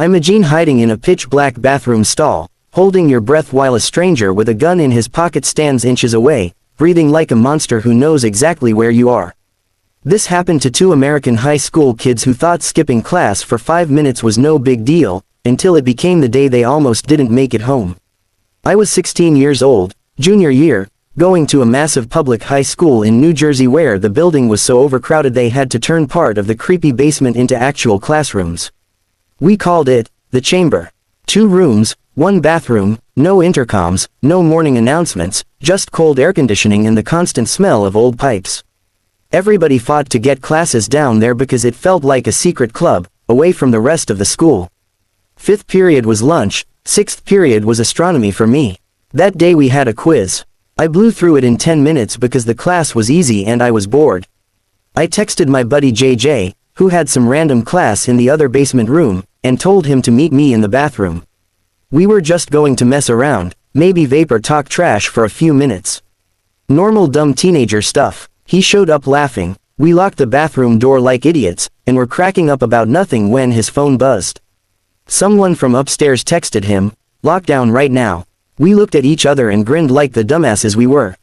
Imagine hiding in a pitch-black bathroom stall, holding your breath while a stranger with a gun in his pocket stands inches away, breathing like a monster who knows exactly where you are. This happened to two American high school kids who thought skipping class for 5 minutes was no big deal, until it became the day they almost didn't make it home. I was 16 years old, junior year, going to a massive public high school in New Jersey where the building was so overcrowded they had to turn part of the creepy basement into actual classrooms. We called it the chamber. 2 rooms, 1 bathroom, no intercoms, no morning announcements, just cold air conditioning and the constant smell of old pipes. Everybody fought to get classes down there because it felt like a secret club, away from the rest of the school. 5th period was lunch, 6th period was astronomy for me. That day we had a quiz. I blew through it in 10 minutes because the class was easy and I was bored. I texted my buddy JJ, who had some random class in the other basement room, and told him to meet me in the bathroom. We were just going to mess around, maybe vape or talk trash for a few minutes. Normal dumb teenager stuff. He showed up laughing. We locked the bathroom door like idiots, and were cracking up about nothing when his phone buzzed. Someone from upstairs texted him, "Lockdown right now." We looked at each other and grinned like the dumbasses we were.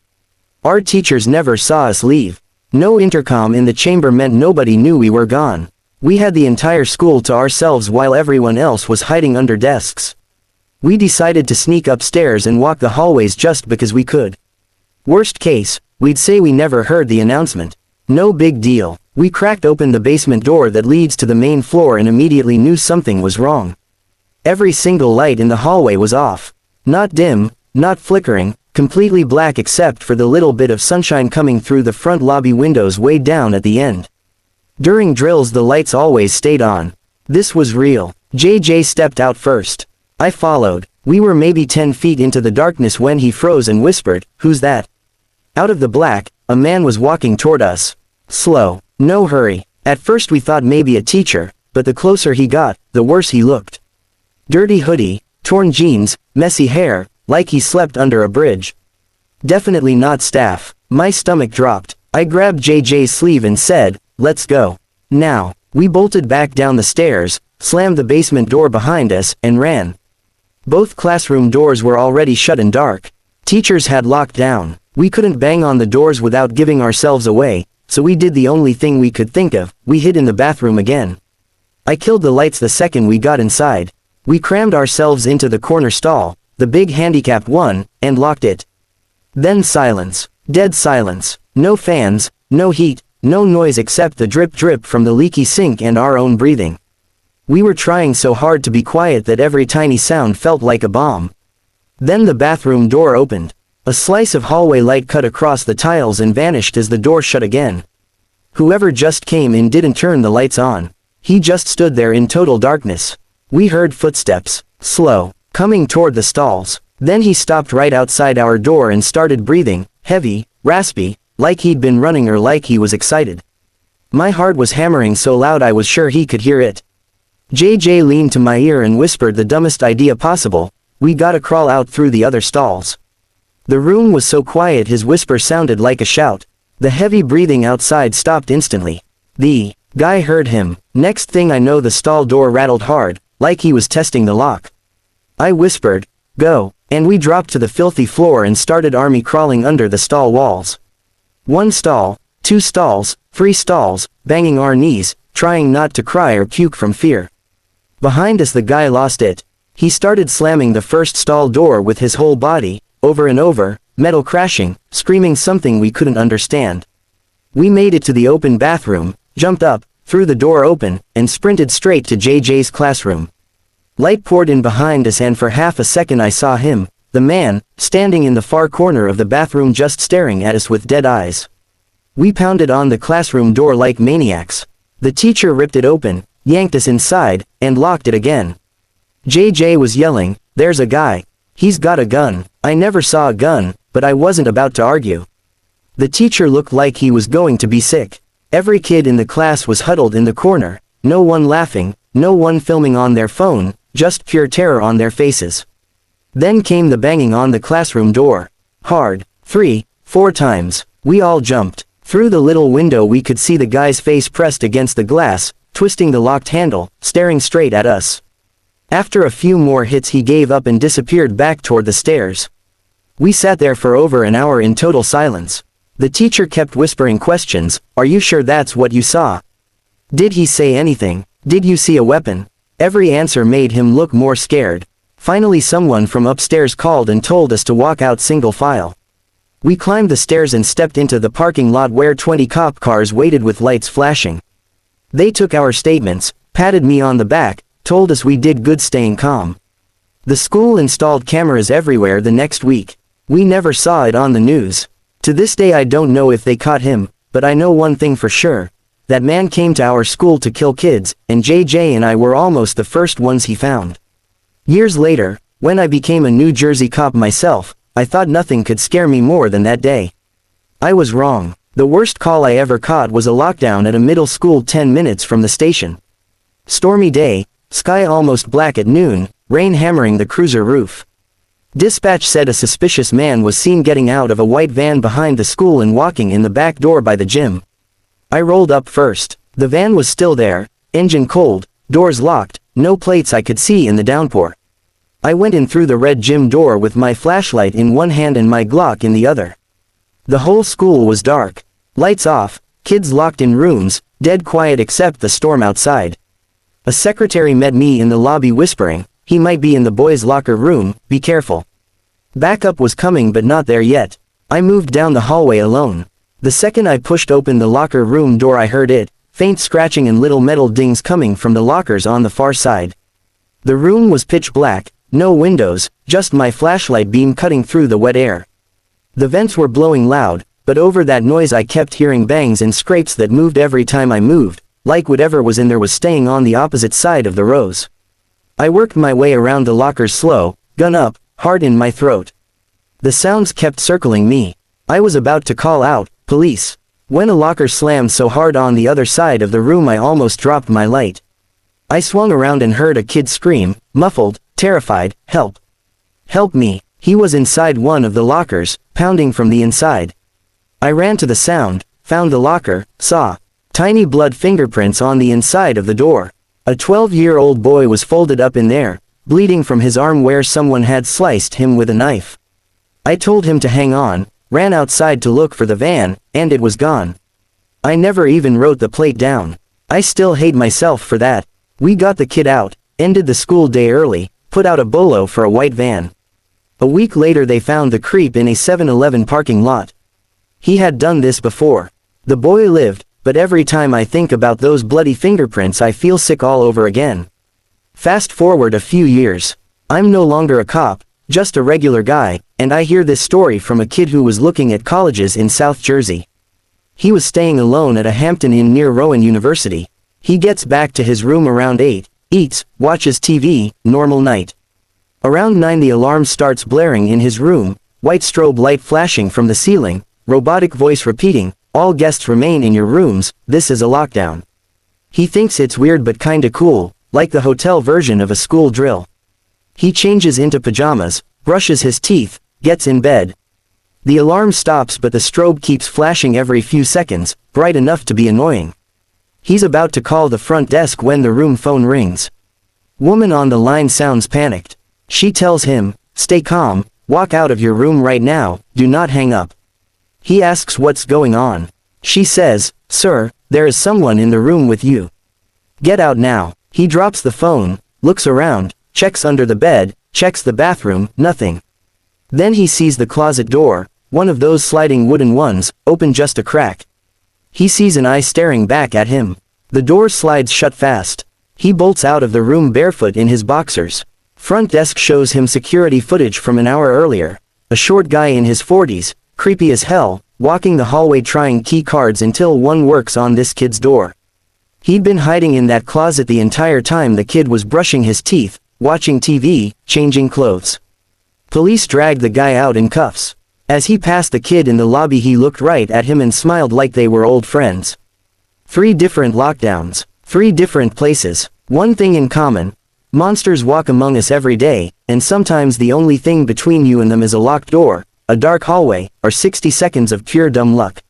Our teachers never saw us leave. No intercom in the chamber meant nobody knew we were gone. We had the entire school to ourselves while everyone else was hiding under desks. We decided to sneak upstairs and walk the hallways just because we could. Worst case, we'd say we never heard the announcement. No big deal. We cracked open the basement door that leads to the main floor and immediately knew something was wrong. Every single light in the hallway was off. Not dim, not flickering, completely black except for the little bit of sunshine coming through the front lobby windows way down at the end. During drills the lights always stayed on. This was real. JJ stepped out first. I followed. We were maybe 10 feet into the darkness when he froze and whispered, "Who's that?" Out of the black, a man was walking toward us. Slow. No hurry. At first we thought maybe a teacher, but the closer he got, the worse he looked. Dirty hoodie, torn jeans, messy hair, like he slept under a bridge. Definitely not staff. My stomach dropped. I grabbed JJ's sleeve and said, "Let's go." Now. We bolted back down the stairs, slammed the basement door behind us, and ran. Both classroom doors were already shut and dark. Teachers had locked down. We couldn't bang on the doors without giving ourselves away, so we did the only thing we could think of, we hid in the bathroom again. I killed the lights the second we got inside. We crammed ourselves into the corner stall, the big handicapped one, and locked it. Then silence. Dead silence. No fans, no heat, no noise except the drip-drip from the leaky sink and our own breathing. We were trying so hard to be quiet that every tiny sound felt like a bomb. Then the bathroom door opened. A slice of hallway light cut across the tiles and vanished as the door shut again. Whoever just came in didn't turn the lights on. He just stood there in total darkness. We heard footsteps, slow, coming toward the stalls. Then he stopped right outside our door and started breathing, heavy, raspy, like he'd been running or like he was excited. My heart was hammering so loud I was sure he could hear it. JJ leaned to my ear and whispered the dumbest idea possible, "We gotta crawl out through the other stalls." The room was so quiet his whisper sounded like a shout. The heavy breathing outside stopped instantly. The guy heard him. Next thing I know the stall door rattled hard, like he was testing the lock. I whispered, "Go," and we dropped to the filthy floor and started army crawling under the stall walls. 1 stall, 2 stalls, 3 stalls, banging our knees, trying not to cry or puke from fear. Behind us the guy lost it. He started slamming the first stall door with his whole body, over and over, metal crashing, screaming something we couldn't understand. We made it to the open bathroom, jumped up, threw the door open, and sprinted straight to JJ's classroom. Light poured in behind us and for half a second I saw him, the man, standing in the far corner of the bathroom just staring at us with dead eyes. We pounded on the classroom door like maniacs. The teacher ripped it open, yanked us inside, and locked it again. JJ was yelling, "There's a guy. He's got a gun." I never saw a gun, but I wasn't about to argue. The teacher looked like he was going to be sick. Every kid in the class was huddled in the corner, no one laughing, no one filming on their phone, just pure terror on their faces. Then came the banging on the classroom door. Hard. 3, 4 times. We all jumped. Through the little window we could see the guy's face pressed against the glass, twisting the locked handle, staring straight at us. After a few more hits he gave up and disappeared back toward the stairs. We sat there for over an hour in total silence. The teacher kept whispering questions. Are you sure that's what you saw? Did he say anything? Did you see a weapon? Every answer made him look more scared. Finally someone from upstairs called and told us to walk out single file. We climbed the stairs and stepped into the parking lot where 20 cop cars waited with lights flashing. They took our statements, patted me on the back, told us we did good staying calm. The school installed cameras everywhere the next week. We never saw it on the news. To this day I don't know if they caught him, but I know one thing for sure. That man came to our school to kill kids, and JJ and I were almost the first ones he found. Years later, when I became a New Jersey cop myself, I thought nothing could scare me more than that day. I was wrong. The worst call I ever caught was a lockdown at a middle school 10 minutes from the station. Stormy day, sky almost black at noon, rain hammering the cruiser roof. Dispatch said a suspicious man was seen getting out of a white van behind the school and walking in the back door by the gym. I rolled up first. The van was still there, engine cold, doors locked, no plates I could see in the downpour. I went in through the red gym door with my flashlight in one hand and my Glock in the other. The whole school was dark. Lights off, kids locked in rooms, dead quiet except the storm outside. A secretary met me in the lobby whispering, he might be in the boys' locker room, be careful. Backup was coming but not there yet. I moved down the hallway alone. The second I pushed open the locker room door I heard it, faint scratching and little metal dings coming from the lockers on the far side. The room was pitch black, no windows, just my flashlight beam cutting through the wet air. The vents were blowing loud, but over that noise I kept hearing bangs and scrapes that moved every time I moved, like whatever was in there was staying on the opposite side of the rows. I worked my way around the lockers slow, gun up, heart in my throat. The sounds kept circling me. I was about to call out, police, when a locker slammed so hard on the other side of the room I almost dropped my light. I swung around and heard a kid scream, muffled, terrified, help. Help me. He was inside one of the lockers, pounding from the inside. I ran to the sound, found the locker, saw tiny blood fingerprints on the inside of the door. A 12-year-old boy was folded up in there, bleeding from his arm where someone had sliced him with a knife. I told him to hang on, ran outside to look for the van, and it was gone. I never even wrote the plate down. I still hate myself for that. We got the kid out, ended the school day early, put out a bolo for a white van. A week later they found the creep in a 7-Eleven parking lot. He had done this before. The boy lived, but every time I think about those bloody fingerprints I feel sick all over again. Fast forward a few years. I'm no longer a cop, just a regular guy, and I hear this story from a kid who was looking at colleges in South Jersey. He was staying alone at a Hampton Inn near Rowan University. He gets back to his room around 8, eats, watches TV, normal night. Around 9 the alarm starts blaring in his room, white strobe light flashing from the ceiling, robotic voice repeating, all guests remain in your rooms, this is a lockdown. He thinks it's weird but kinda cool, like the hotel version of a school drill. He changes into pajamas, brushes his teeth, gets in bed. The alarm stops but the strobe keeps flashing every few seconds, bright enough to be annoying. He's about to call the front desk when the room phone rings. Woman on the line sounds panicked. She tells him, stay calm, walk out of your room right now, do not hang up. He asks what's going on. She says, sir, there is someone in the room with you. Get out now. He drops the phone, looks around, checks under the bed, checks the bathroom, nothing. Then he sees the closet door, one of those sliding wooden ones, open just a crack. He sees an eye staring back at him. The door slides shut fast. He bolts out of the room barefoot in his boxers. Front desk shows him security footage from an hour earlier. A short guy in his 40s, creepy as hell, walking the hallway trying key cards until one works on this kid's door. He'd been hiding in that closet the entire time the kid was brushing his teeth, watching TV, changing clothes. Police dragged the guy out in cuffs. As he passed the kid in the lobby he looked right at him and smiled like they were old friends. 3 different lockdowns. 3 different places. One thing in common. Monsters walk among us every day, and sometimes the only thing between you and them is a locked door, a dark hallway, or 60 seconds of pure dumb luck.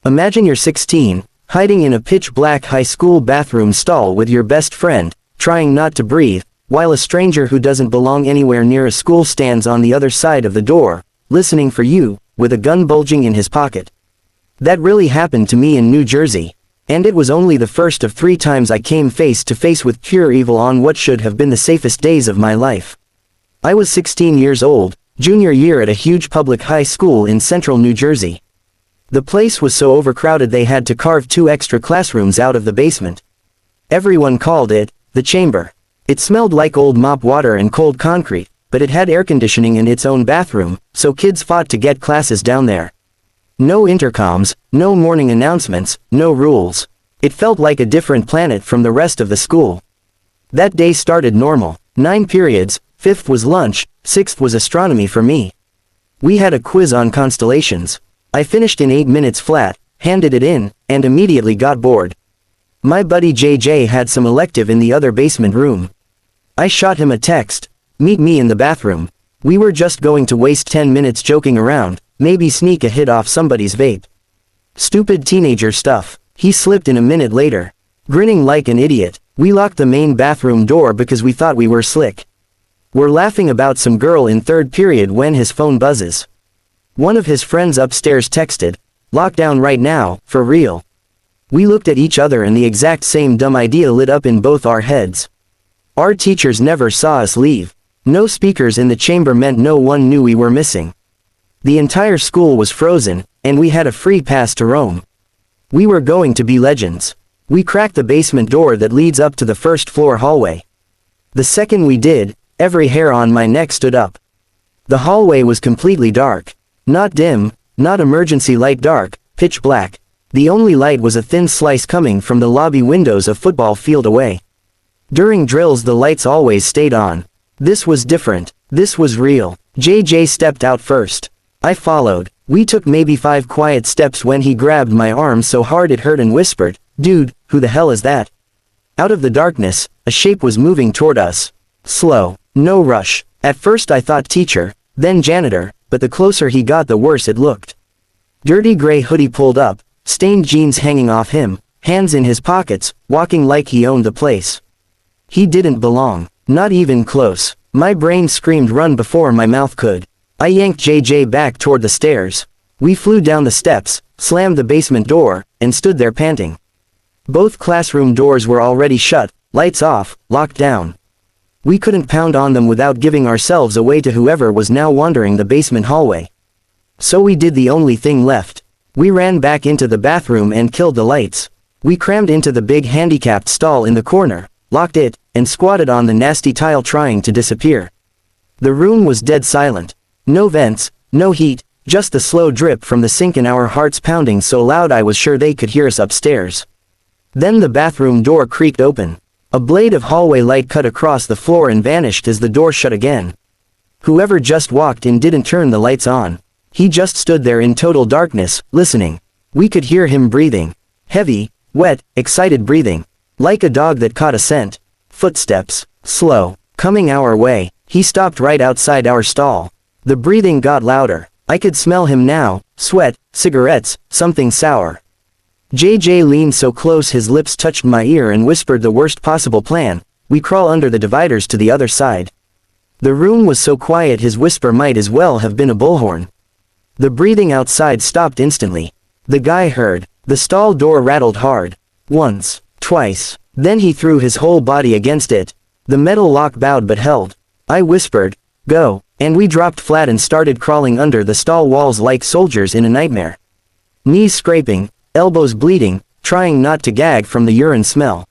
Imagine you're 16, hiding in a pitch black high school bathroom stall with your best friend, trying not to breathe, while a stranger who doesn't belong anywhere near a school stands on the other side of the door, listening for you, with a gun bulging in his pocket. That really happened to me in New Jersey. And it was only the first of 3 times I came face to face with pure evil on what should have been the safest days of my life. I was 16 years old, junior year at a huge public high school in central New Jersey. The place was so overcrowded they had to carve 2 extra classrooms out of the basement. Everyone called it the chamber. It smelled like old mop water and cold concrete, but it had air conditioning in its own bathroom, so kids fought to get classes down there. No intercoms, no morning announcements, no rules. It felt like a different planet from the rest of the school. That day started normal. 9 periods, 5th was lunch, 6th was astronomy for me. We had a quiz on constellations. I finished in 8 minutes flat, handed it in, and immediately got bored. My buddy JJ had some elective in the other basement room. I shot him a text, "Meet me in the bathroom." We were just going to waste 10 minutes joking around, maybe sneak a hit off somebody's vape. Stupid teenager stuff. He slipped in a minute later. Grinning like an idiot, we locked the main bathroom door because we thought we were slick. We're laughing about some girl in 3rd period when his phone buzzes. One of his friends upstairs texted, "Lockdown right now, for real." We looked at each other and the exact same dumb idea lit up in both our heads. Our teachers never saw us leave. No speakers in the chamber meant no one knew we were missing. The entire school was frozen, and we had a free pass to roam. We were going to be legends. We cracked the basement door that leads up to the 1st floor hallway. The second we did, every hair on my neck stood up. The hallway was completely dark. Not dim, not emergency light dark, pitch black. The only light was a thin slice coming from the lobby windows a football field away. During drills the lights always stayed on. This was different. This was real. JJ stepped out first. I followed. We took maybe 5 quiet steps when he grabbed my arm so hard it hurt and whispered, "Dude, who the hell is that?" Out of the darkness, a shape was moving toward us. Slow. No rush. At first I thought teacher, then janitor, but the closer he got the worse it looked. Dirty gray hoodie pulled up, stained jeans hanging off him, hands in his pockets, walking like he owned the place. He didn't belong. Not even close. My brain screamed run before my mouth could. I yanked JJ back toward the stairs. We flew down the steps, slammed the basement door, and stood there panting. Both classroom doors were already shut, lights off, locked down. We couldn't pound on them without giving ourselves away to whoever was now wandering the basement hallway. So we did the only thing left. We ran back into the bathroom and killed the lights. We crammed into the big handicapped stall in the corner, locked it, and squatted on the nasty tile trying to disappear. The room was dead silent. No vents, no heat, just the slow drip from the sink and our hearts pounding so loud I was sure they could hear us upstairs. Then the bathroom door creaked open. A blade of hallway light cut across the floor and vanished as the door shut again. Whoever just walked in didn't turn the lights on. He just stood there in total darkness, listening. We could hear him breathing. Heavy, wet, excited breathing. Like a dog that caught a scent. Footsteps, slow, coming our way. He stopped right outside our stall. The breathing got louder. I could smell him now, sweat, cigarettes, something sour. JJ leaned so close his lips touched my ear and whispered the worst possible plan. We crawl under the dividers to the other side. The room was so quiet his whisper might as well have been a bullhorn. The breathing outside stopped instantly. The guy heard. The stall door rattled hard. Once, twice. Then he threw his whole body against it. The metal lock bowed but held. I whispered, "Go," and we dropped flat and started crawling under the stall walls like soldiers in a nightmare. Knees scraping, elbows bleeding, trying not to gag from the urine smell.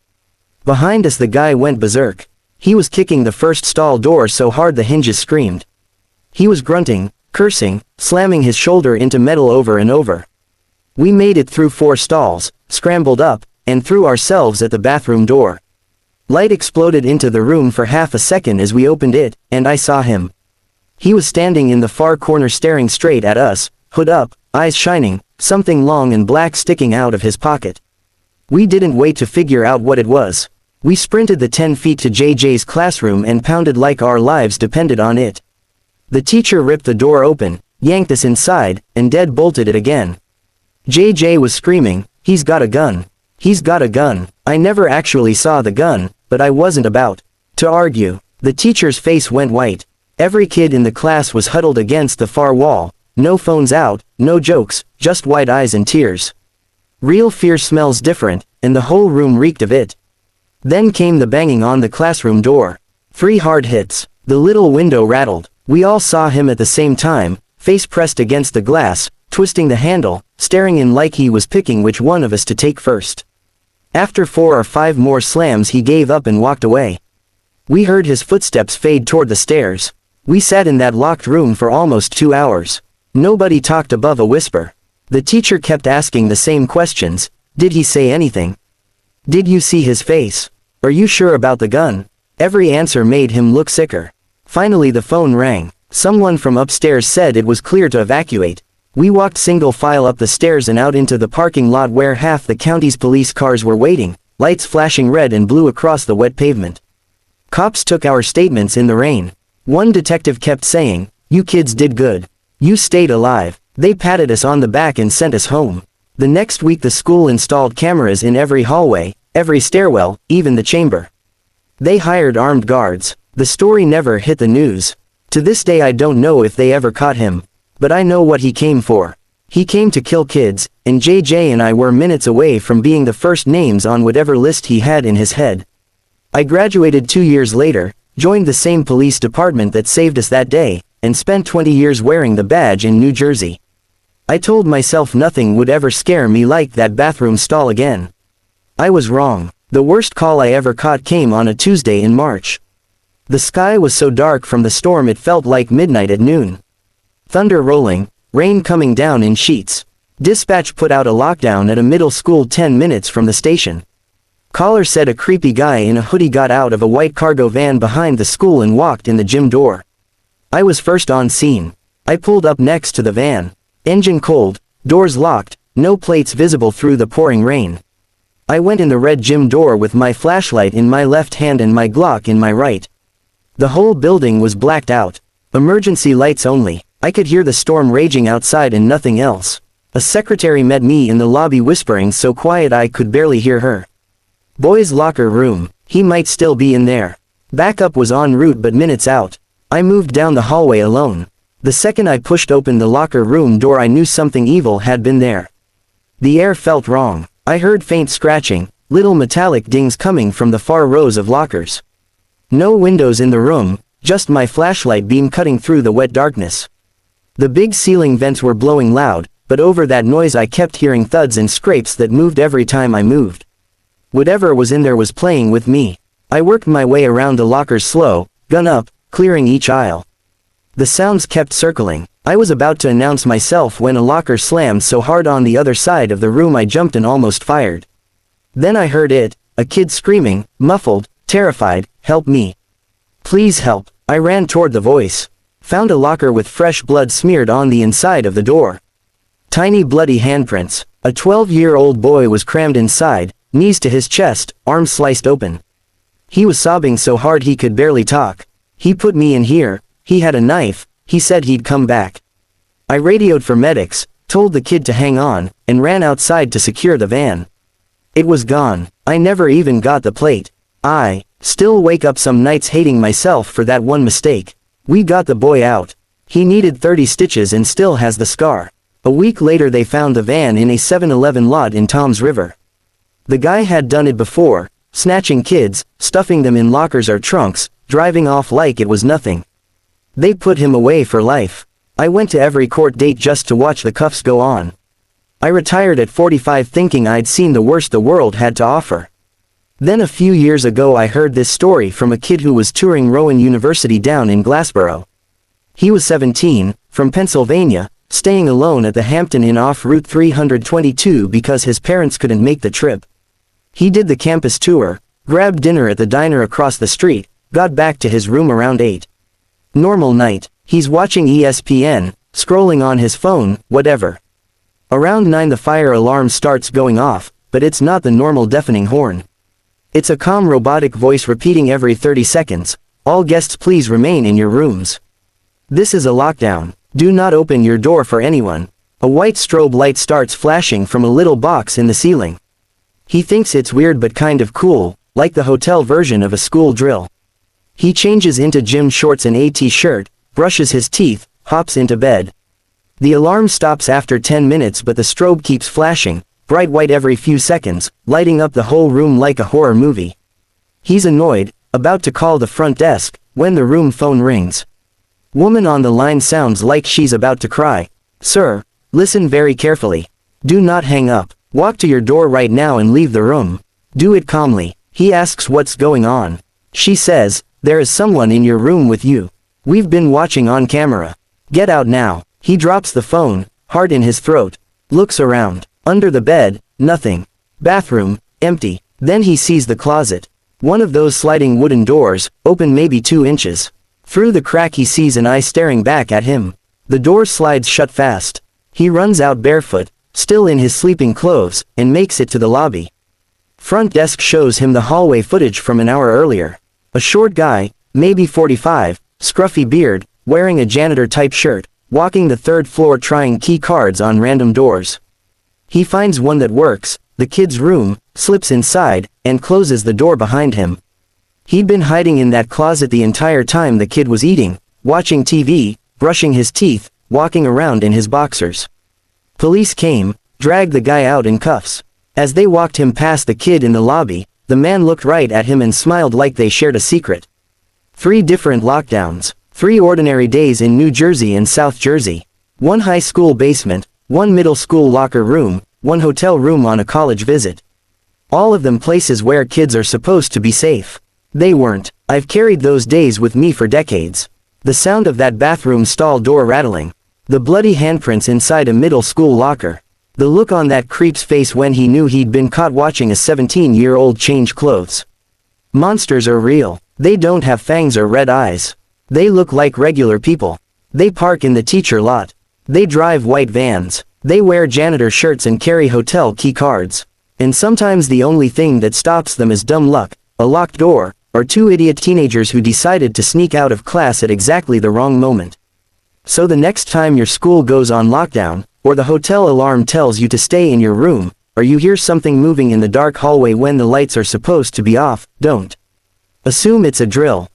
Behind us the guy went berserk. He was kicking the first stall door so hard the hinges screamed. He was grunting, cursing, slamming his shoulder into metal over and over. We made it through 4 stalls, scrambled up, and threw ourselves at the bathroom door. Light exploded into the room for half a second as we opened it, and I saw him. He was standing in the far corner staring straight at us, hood up, eyes shining, something long and black sticking out of his pocket. We didn't wait to figure out what it was. We sprinted the 10 feet to JJ's classroom and pounded like our lives depended on it. The teacher ripped the door open, yanked us inside, and dead-bolted it again. JJ was screaming, "He's got a gun. He's got a gun." I never actually saw the gun, but I wasn't about to argue. The teacher's face went white. Every kid in the class was huddled against the far wall. No phones out, no jokes, just wide eyes and tears. Real fear smells different, and the whole room reeked of it. Then came the banging on the classroom door. 3 hard hits. The little window rattled. We all saw him at the same time, face pressed against the glass, twisting the handle, staring in like he was picking which one of us to take first. After 4 or 5 more slams he gave up and walked away. We heard his footsteps fade toward the stairs. We sat in that locked room for almost 2 hours. Nobody talked above a whisper. The teacher kept asking the same questions. Did he say anything? Did you see his face? Are you sure about the gun? Every answer made him look sicker. Finally the phone rang. Someone from upstairs said it was clear to evacuate. We walked single file up the stairs and out into the parking lot where half the county's police cars were waiting, lights flashing red and blue across the wet pavement. Cops took our statements in the rain. One detective kept saying, "You kids did good. You stayed alive." They patted us on the back and sent us home. The next week the school installed cameras in every hallway, every stairwell, even the chamber. They hired armed guards. The story never hit the news. To this day I don't know if they ever caught him. But I know what he came for. He came to kill kids, and JJ and I were minutes away from being the first names on whatever list he had in his head. I graduated 2 years later, joined the same police department that saved us that day, and spent 20 years wearing the badge in New Jersey. I told myself nothing would ever scare me like that bathroom stall again. I was wrong. The worst call I ever caught came on a Tuesday in March. The sky was so dark from the storm it felt like midnight at noon. Thunder rolling, rain coming down in sheets. Dispatch put out a lockdown at a middle school 10 minutes from the station. Caller said a creepy guy in a hoodie got out of a white cargo van behind the school and walked in the gym door. I was first on scene. I pulled up next to the van. Engine cold, doors locked, no plates visible through the pouring rain. I went in the red gym door with my flashlight in my left hand and my Glock in my right. The whole building was blacked out. Emergency lights only. I could hear the storm raging outside and nothing else. A secretary met me in the lobby whispering so quiet I could barely hear her. Boys' locker room. He might still be in there. Backup was en route but minutes out. I moved down the hallway alone. The second I pushed open the locker room door I knew something evil had been there. The air felt wrong. I heard faint scratching, little metallic dings coming from the far rows of lockers. No windows in the room, just my flashlight beam cutting through the wet darkness. The big ceiling vents were blowing loud, but over that noise I kept hearing thuds and scrapes that moved every time I moved. Whatever was in there was playing with me. I worked my way around the lockers slow, gun up, clearing each aisle. The sounds kept circling. I was about to announce myself when a locker slammed so hard on the other side of the room I jumped and almost fired. Then I heard it, a kid screaming, muffled, terrified, "Help me. Please help." I ran toward the voice. Found a locker with fresh blood smeared on the inside of the door. Tiny bloody handprints. A 12-year-old boy was crammed inside, knees to his chest, arms sliced open. He was sobbing so hard he could barely talk. He put me in here. He had a knife. He said he'd come back. I radioed for medics, told the kid to hang on, and ran outside to secure the van. It was gone. I never even got the plate. I still wake up some nights hating myself for that one mistake. We got the boy out. He needed 30 stitches and still has the scar. A week later they found the van in a 7-Eleven lot in Toms River. The guy had done it before, snatching kids, stuffing them in lockers or trunks, driving off like it was nothing. They put him away for life. I went to every court date just to watch the cuffs go on. I retired at 45 thinking I'd seen the worst the world had to offer. Then a few years ago I heard this story from a kid who was touring Rowan University down in Glassboro. He was 17, from Pennsylvania, staying alone at the Hampton Inn off Route 322 because his parents couldn't make the trip. He did the campus tour, grabbed dinner at the diner across the street, got back to his room around 8. Normal night. He's watching ESPN, scrolling on his phone, whatever. Around 9 the fire alarm starts going off, but it's not the normal deafening horn. It's a calm robotic voice repeating every 30 seconds, "All guests please remain in your rooms. This is a lockdown. Do not open your door for anyone." A white strobe light starts flashing from a little box in the ceiling. He thinks it's weird but kind of cool, like the hotel version of a school drill. He changes into gym shorts and a t-shirt, brushes his teeth, hops into bed. The alarm stops after 10 minutes, but the strobe keeps flashing, bright white every few seconds, lighting up the whole room like a horror movie. He's annoyed, about to call the front desk, when the room phone rings. Woman on the line sounds like she's about to cry. Sir, listen very carefully. Do not hang up. Walk to your door right now and leave the room. Do it calmly. He asks what's going on. She says, there is someone in your room with you. We've been watching on camera. Get out now. He drops the phone, heart in his throat. Looks around. Under the bed, nothing. Bathroom, empty. Then he sees the closet. One of those sliding wooden doors, open maybe 2 inches. Through the crack he sees an eye staring back at him. The door slides shut fast. He runs out barefoot, still in his sleeping clothes, and makes it to the lobby. Front desk shows him the hallway footage from an hour earlier. A short guy, maybe 45, scruffy beard, wearing a janitor-type shirt, walking the 3rd floor trying key cards on random doors. He finds one that works, the kid's room, slips inside, and closes the door behind him. He'd been hiding in that closet the entire time the kid was eating, watching TV, brushing his teeth, walking around in his boxers. Police came, dragged the guy out in cuffs. As they walked him past the kid in the lobby, the man looked right at him and smiled like they shared a secret. 3 different lockdowns, 3 ordinary days in New Jersey and South Jersey. 1 high school basement, 1 middle school locker room, 1 hotel room on a college visit. All of them places where kids are supposed to be safe. They weren't. I've carried those days with me for decades. The sound of that bathroom stall door rattling. The bloody handprints inside a middle school locker. The look on that creep's face when he knew he'd been caught watching a 17-year-old change clothes. Monsters are real. They don't have fangs or red eyes. They look like regular people. They park in the teacher lot. They drive white vans. They wear janitor shirts and carry hotel key cards. And sometimes the only thing that stops them is dumb luck, a locked door, or 2 idiot teenagers who decided to sneak out of class at exactly the wrong moment. So the next time your school goes on lockdown, or the hotel alarm tells you to stay in your room, or you hear something moving in the dark hallway when the lights are supposed to be off, don't assume it's a drill.